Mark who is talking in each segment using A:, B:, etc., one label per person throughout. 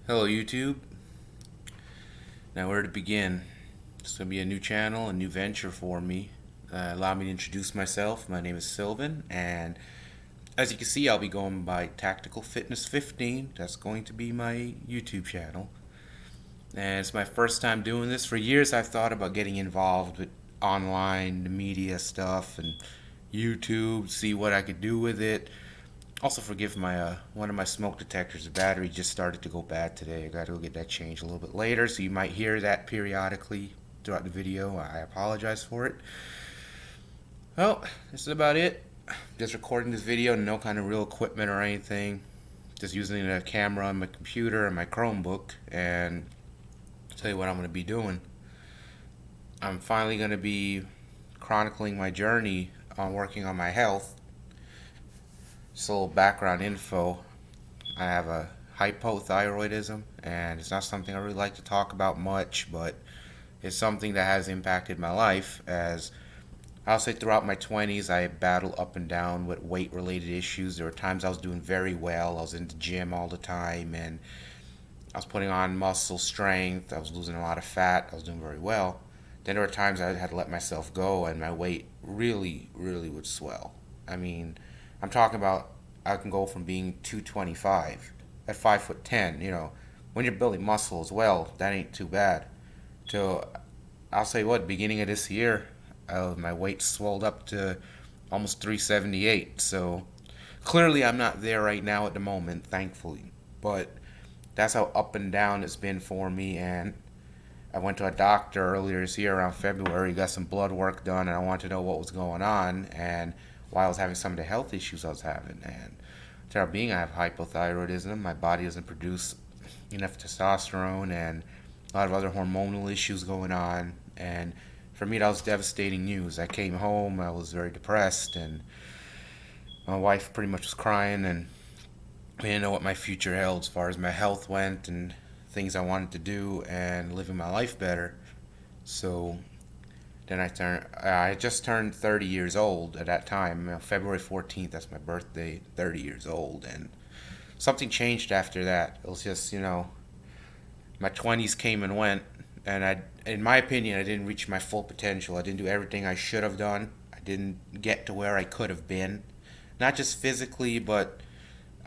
A: Hello, YouTube. Now, where to begin? It's going to be a new channel, a new venture for me. Allow me to introduce myself. My name is Sylvan, and as you can see, I'll be going by Tactical Fitness 15. That's going to be my YouTube channel. And it's my first time doing this. For years, I've thought about getting involved with online media stuff and YouTube, see what I could do with it. Also, forgive my one of my smoke detectors. The battery just started to go bad today. I got to go get that changed a little bit later, so you might hear that periodically throughout the video. I apologize for it. Well, this is about it. Just recording this video, no kind of real equipment or anything. Just using a camera on my computer and my Chromebook, and I'll tell you what I'm going to be doing. I'm finally going to be chronicling my journey on working on my health. Just a little background info. I have a hypothyroidism, and it's not something I really like to talk about much, but it's something that has impacted my life. As I'll say, throughout my 20s, I battled up and down with weight related issues. There were times I was doing very well. I was in the gym all the time, and I was putting on muscle strength. I was losing a lot of fat. I was doing very well. Then there were times I had to let myself go, and my weight really, really would swell. I mean, I'm talking about I can go from being 225 at 5'10". When you're building muscle as well, that ain't too bad. To I'll say what, beginning of this year, my weight swelled up to almost 378. So clearly, I'm not there right now at the moment, thankfully. But that's how up and down it's been for me. And I went to a doctor earlier this year around February, got some blood work done, and I wanted to know what was going on and why I was having some of the health issues I was having. And being I have hypothyroidism, my body doesn't produce enough testosterone and a lot of other hormonal issues going on. And for me, that was devastating news. I came home, I was very depressed, and my wife pretty much was crying, and I didn't know what my future held as far as my health went and things I wanted to do and living my life better. So then I just turned 30 years old at that time. February 14th, that's my birthday, 30 years old. And something changed after that. It was just, my 20s came and went. And in my opinion, I didn't reach my full potential. I didn't do everything I should have done. I didn't get to where I could have been. Not just physically, but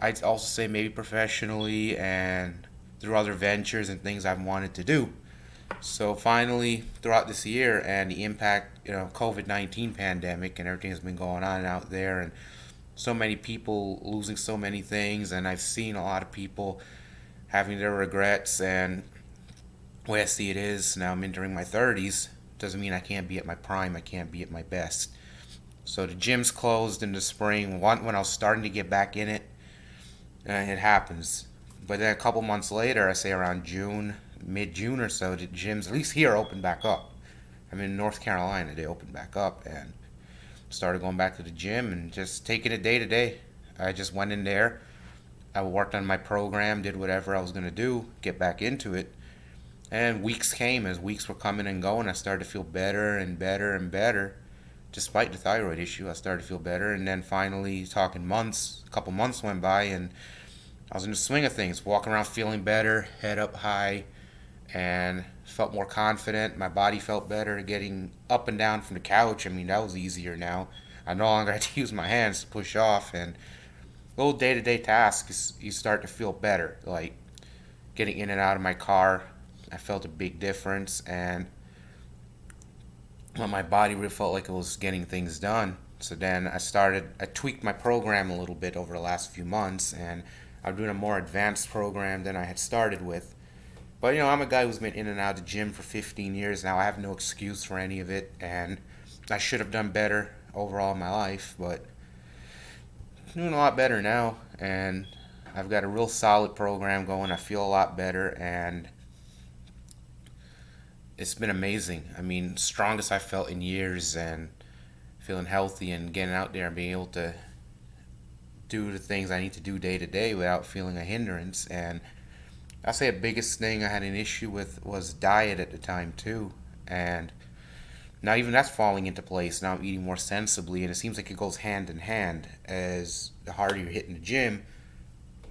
A: I'd also say maybe professionally and through other ventures and things I've wanted to do. So finally, throughout this year and the impact, COVID-19 pandemic and everything that's been going on out there, and so many people losing so many things, and I've seen a lot of people having their regrets. And the way I see it is, now I'm entering my 30s. Doesn't mean I can't be at my prime. I can't be at my best. So the gym's closed in the spring. When I was starting to get back in it, it happens. But then a couple months later, I say around June, mid-June or so, the gyms, at least here, opened back up. I'm in North Carolina. They opened back up and started going back to the gym and just taking it day to day. I just went in there. I worked on my program, did whatever I was going to do, get back into it. And weeks came. As weeks were coming and going, I started to feel better and better and better. Despite the thyroid issue, I started to feel better. And then finally, talking months, a couple months went by, and I was in the swing of things, walking around feeling better, head up high, and felt more confident. My body felt better, getting up and down from the couch. I mean, that was easier now. I no longer had to use my hands to push off. And little day-to-day tasks, you start to feel better. Like getting in and out of my car, I felt a big difference. And my body really felt like it was getting things done. So then I tweaked my program a little bit over the last few months, and I'm doing a more advanced program than I had started with. But I'm a guy who's been in and out of the gym for 15 years now. I have no excuse for any of it, and I should have done better overall in my life, but I'm doing a lot better now, and I've got a real solid program going. I feel a lot better, and it's been amazing. I mean, strongest I've felt in years, and feeling healthy and getting out there and being able to do the things I need to do day to day without feeling a hindrance. And I say the biggest thing I had an issue with was diet at the time too, and now even that's falling into place. Now I'm eating more sensibly, and it seems like it goes hand in hand. As the harder you're hitting the gym,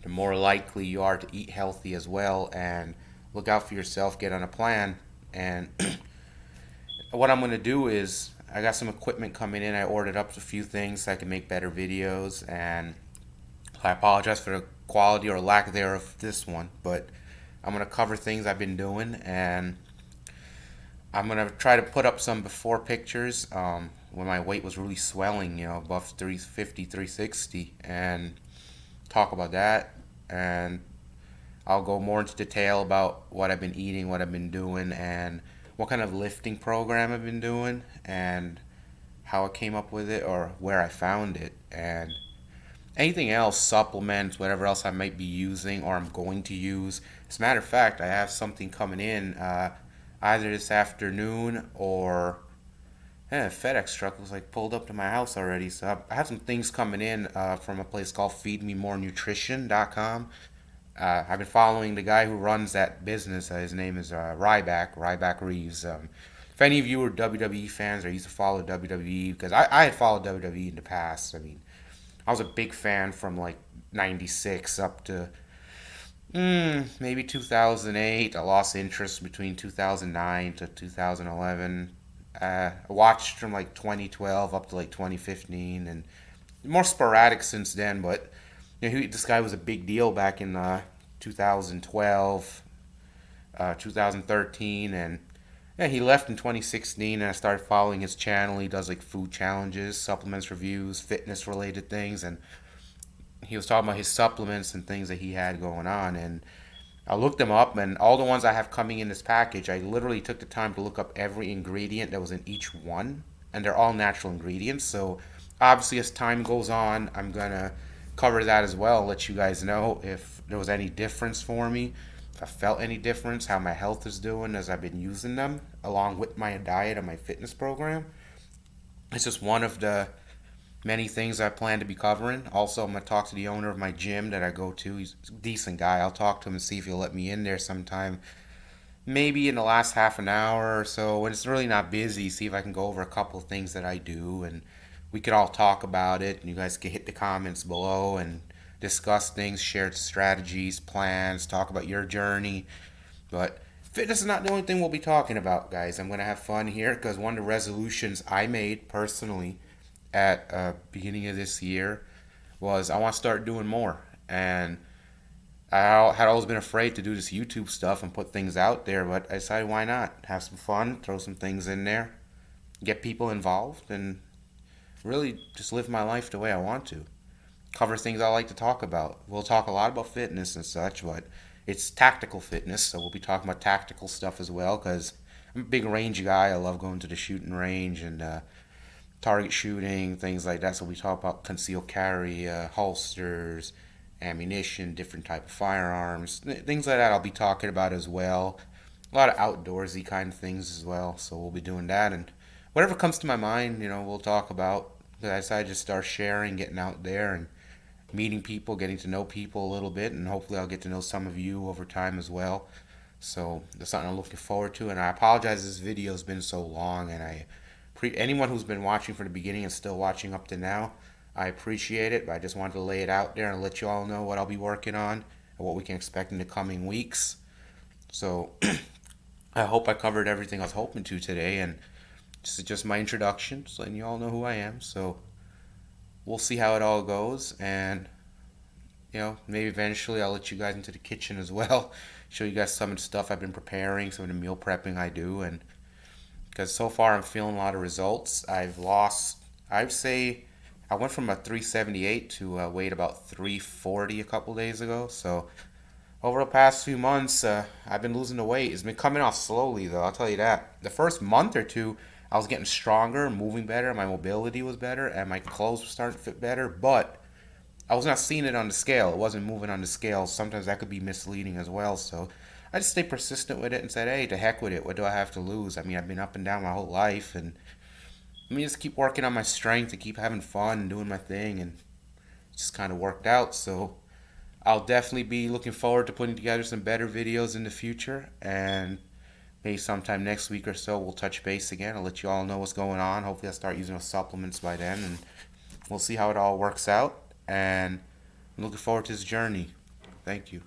A: the more likely you are to eat healthy as well and look out for yourself, get on a plan. And what I'm going to do is I got some equipment coming in. I ordered up a few things so I can make better videos, and I apologize for the quality or lack thereof of this one, but I'm going to cover things I've been doing, and I'm going to try to put up some before pictures when my weight was really swelling, above 350, 360, and talk about that. And I'll go more into detail about what I've been eating, what I've been doing, and what kind of lifting program I've been doing, and how I came up with it or where I found it, and anything else, supplements, whatever else I might be using or I'm going to use. As a matter of fact, I have something coming in either this afternoon or FedEx truck was like pulled up to my house already. So I have some things coming in from a place called FeedMeMoreNutrition.com. I've been following the guy who runs that business. His name is Ryback Reeves. If any of you are WWE fans or used to follow WWE, because I had followed WWE in the past. I mean, I was a big fan from like 96 up to maybe 2008. I lost interest between 2009 to 2011. I watched from like 2012 up to like 2015, and more sporadic since then. But this guy was a big deal back in 2012, 2013, and he left in 2016. And I started following his channel. He does like food challenges, supplements reviews, fitness related things, and he was talking about his supplements and things that he had going on. And I looked them up, and all the ones I have coming in this package, I literally took the time to look up every ingredient that was in each one, and they're all natural ingredients. So obviously, as time goes on, I'm gonna cover that as well, let you guys know if there was any difference for me, if I felt any difference, how my health is doing as I've been using them, along with my diet and my fitness program. It's just one of the many things I plan to be covering. Also, I'm going to talk to the owner of my gym that I go to. He's a decent guy. I'll talk to him and see if he'll let me in there sometime. Maybe in the last half an hour or so, when it's really not busy, see if I can go over a couple of things that I do, and we could all talk about it. And you guys can hit the comments below and discuss things, share strategies, plans, talk about your journey. But fitness is not the only thing we'll be talking about, guys. I'm going to have fun here because one of the resolutions I made personally at beginning of this year was I want to start doing more. And I had always been afraid to do this YouTube stuff and put things out there, but I decided why not? Have some fun, throw some things in there, get people involved, and really just live my life the way I want to. Cover things I like to talk about. We'll talk a lot about fitness and such, but it's tactical fitness, so we'll be talking about tactical stuff as well because I'm a big range guy. I love going to the shooting range and target shooting, things like that. So we talk about concealed carry, holsters, ammunition, different type of firearms, things like that I'll be talking about as well. A lot of outdoorsy kind of things as well. So we'll be doing that, and whatever comes to my mind, we'll talk about. I decided to start sharing, getting out there and meeting people, getting to know people a little bit, and hopefully I'll get to know some of you over time as well. So that's something I'm looking forward to, and I apologize this video has been so long, and anyone who's been watching from the beginning and still watching up to now, I appreciate it, but I just wanted to lay it out there and let you all know what I'll be working on and what we can expect in the coming weeks. So I hope I covered everything I was hoping to today, and this is just my introduction, just letting you all know who I am. So we'll see how it all goes, and maybe eventually I'll let you guys into the kitchen as well, show you guys some of the stuff I've been preparing, some of the meal prepping I do, and because so far I'm feeling a lot of results. I've lost, I'd say, I went from a 378 to a weight about 340 a couple days ago. So over the past few months, I've been losing the weight. It's been coming off slowly, though, I'll tell you that. The first month or two, I was getting stronger, moving better, my mobility was better, and my clothes were starting to fit better, but I was not seeing it on the scale. It wasn't moving on the scale. Sometimes that could be misleading as well. So I just stayed persistent with it and said, hey, to heck with it. What do I have to lose? I mean, I've been up and down my whole life, and let me just keep working on my strength and keep having fun and doing my thing, and it just kind of worked out. So I'll definitely be looking forward to putting together some better videos in the future, and maybe sometime next week or so we'll touch base again. I'll let you all know what's going on. Hopefully I'll start using those supplements by then, and we'll see how it all works out. And I'm looking forward to this journey. Thank you.